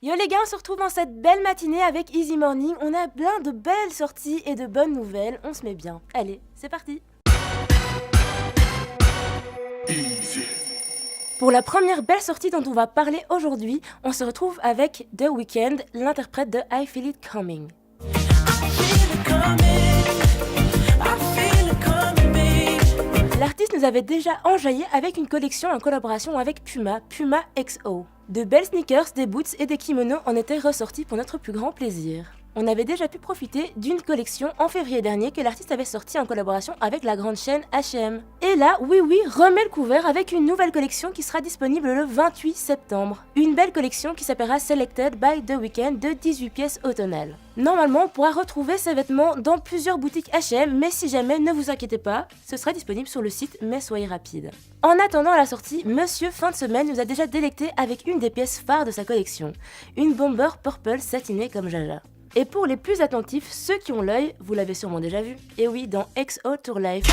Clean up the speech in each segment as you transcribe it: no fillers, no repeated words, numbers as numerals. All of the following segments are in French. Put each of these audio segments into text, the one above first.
Yo les gars, on se retrouve en cette belle matinée avec Easy Morning. On a plein de belles sorties et de bonnes nouvelles. On se met bien. Allez, c'est parti. Pour la première belle sortie dont on va parler aujourd'hui, on se retrouve avec The Weeknd, l'interprète de I Feel It Coming. L'artiste nous avait déjà enjaillé avec une collection en collaboration avec Puma, Puma XO. De belles sneakers, des boots et des kimonos en étaient ressortis pour notre plus grand plaisir. On avait déjà pu profiter d'une collection en février dernier que l'artiste avait sortie en collaboration avec la grande chaîne H&M. Et là, oui, remet le couvert avec une nouvelle collection qui sera disponible le 28 septembre. Une belle collection qui s'appellera Selected by The Weeknd de 18 pièces automnales. Normalement, on pourra retrouver ces vêtements dans plusieurs boutiques H&M, mais si jamais, ne vous inquiétez pas, ce sera disponible sur le site, mais soyez rapide. En attendant la sortie, Monsieur Fin de Semaine nous a déjà délecté avec une des pièces phares de sa collection, une bomber purple satinée comme Jaja. Et pour les plus attentifs, ceux qui ont l'œil, vous l'avez sûrement déjà vu. Et oui, dans XO Tour Life.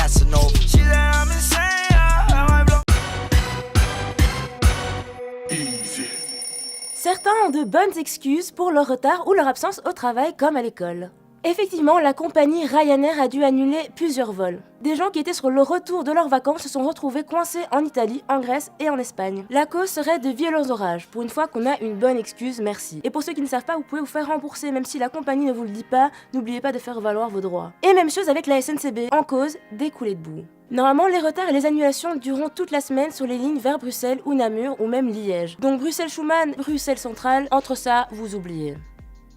Certains ont de bonnes excuses pour leur retard ou leur absence au travail comme à l'école. Effectivement, la compagnie Ryanair a dû annuler plusieurs vols. Des gens qui étaient sur le retour de leurs vacances se sont retrouvés coincés en Italie, en Grèce et en Espagne. La cause serait de violents orages. Pour une fois qu'on a une bonne excuse, merci. Et pour ceux qui ne savent pas, vous pouvez vous faire rembourser, même si la compagnie ne vous le dit pas, n'oubliez pas de faire valoir vos droits. Et même chose avec la SNCB, en cause des coulées de boue. Normalement, les retards et les annulations dureront toute la semaine sur les lignes vers Bruxelles ou Namur ou même Liège. Donc Bruxelles-Schumann, Bruxelles-Centrale, entre ça, vous oubliez.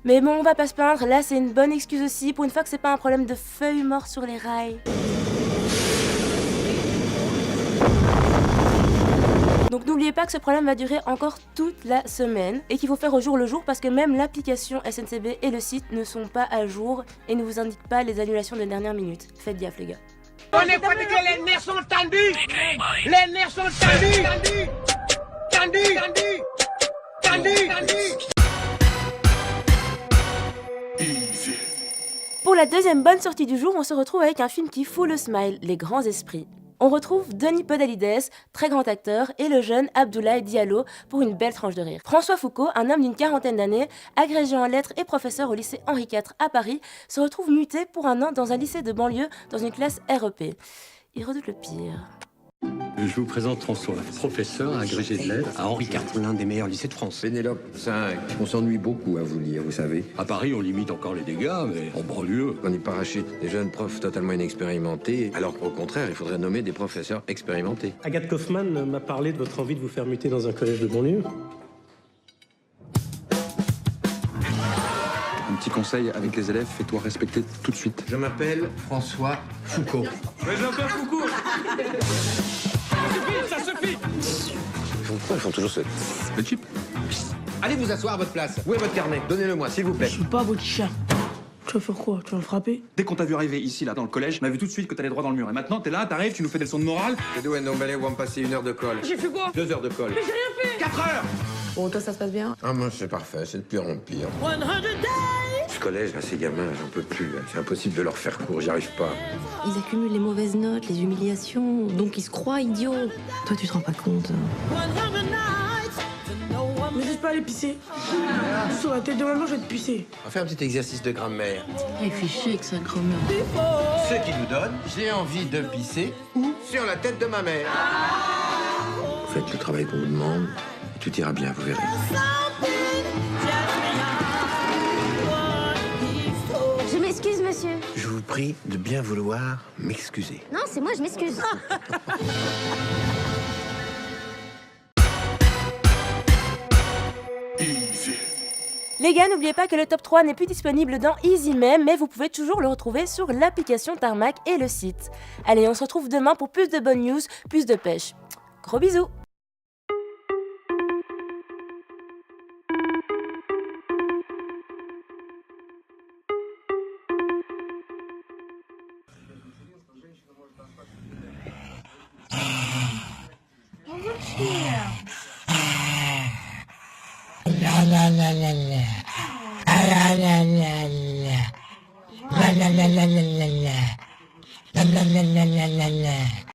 Mais bon, on va pas se plaindre, là c'est une bonne excuse aussi, pour une fois que c'est pas un problème de feuilles mortes sur les rails. Donc n'oubliez pas que ce problème va durer encore toute la semaine et qu'il faut faire au jour le jour parce que même l'application SNCB et le site ne sont pas à jour et ne vous indiquent pas les annulations de dernière minute. Faites gaffe les gars. On est fatigué, les nerfs sont tendus. Les nerfs sont tendus. Tendus. Pour la deuxième bonne sortie du jour, on se retrouve avec un film qui fout le smile, Les Grands Esprits. On retrouve Denis Podalides, très grand acteur, et le jeune Abdoulaye Diallo pour une belle tranche de rire. François Foucault, un homme d'une quarantaine d'années, agrégé en lettres et professeur au lycée Henri IV à Paris, se retrouve muté pour un an dans un lycée de banlieue dans une classe REP. Il redoute le pire. Je vous présente François, professeur agrégé de lettres à Henri IV. L'un des meilleurs lycées de France. Pénélope, 5. On s'ennuie beaucoup à vous lire, vous savez. À Paris, on limite encore les dégâts, mais en banlieue... On y parachute des jeunes profs totalement inexpérimentés, alors qu'au contraire, il faudrait nommer des professeurs expérimentés. Agathe Kaufmann m'a parlé de votre envie de vous faire muter dans un collège de banlieue. Un petit conseil avec les élèves, fais-toi respecter tout de suite. Je m'appelle François Foucault. Mais je m'appelle Foucault. Ça suffit. Pourquoi ils font toujours ce... Le chip. Allez vous asseoir à votre place. Où est votre carnet? Donnez-le-moi, s'il vous plaît. Je suis pas votre chien. Tu vas faire quoi? Tu vas me frapper? Dès qu'on t'a vu arriver ici, là, dans le collège, on a vu tout de suite que t'allais droit dans le mur. Et maintenant, t'es là, t'arrives, tu nous fais des leçons de morale. Les deux Ndombele vont me passer 1 heure de colle. J'ai fait quoi? 2 heures de colle. Mais j'ai rien fait. 4 heures. Bon, toi, ça se passe bien? Ah, moi, c'est parfait, c'est de pire en pire. 100 days. Ce collège, là, ces gamins, j'en peux plus. Là. C'est impossible de leur faire court, j'y arrive pas. Ils accumulent les mauvaises notes, les humiliations, donc ils se croient idiots. Toi, tu te rends pas compte. 100 nights. Mais laisse pas aller pisser. Sur la tête de maman, je vais te pisser. On va faire un petit exercice de grammaire. Réfléchis avec sa grand-mère. Ce qui nous donne, j'ai envie de pisser ou sur la tête de ma mère. Faites le travail qu'on vous demande, et tout ira bien, vous verrez. Je m'excuse, monsieur. Je vous prie de bien vouloir m'excuser. Non, c'est moi, je m'excuse. Les gars, n'oubliez pas que le top 3 n'est plus disponible dans EasyMem, mais vous pouvez toujours le retrouver sur l'application Tarmac et le site. Allez, on se retrouve demain pour plus de bonnes news, plus de pêche. Gros bisous! La la la la la. La la la la.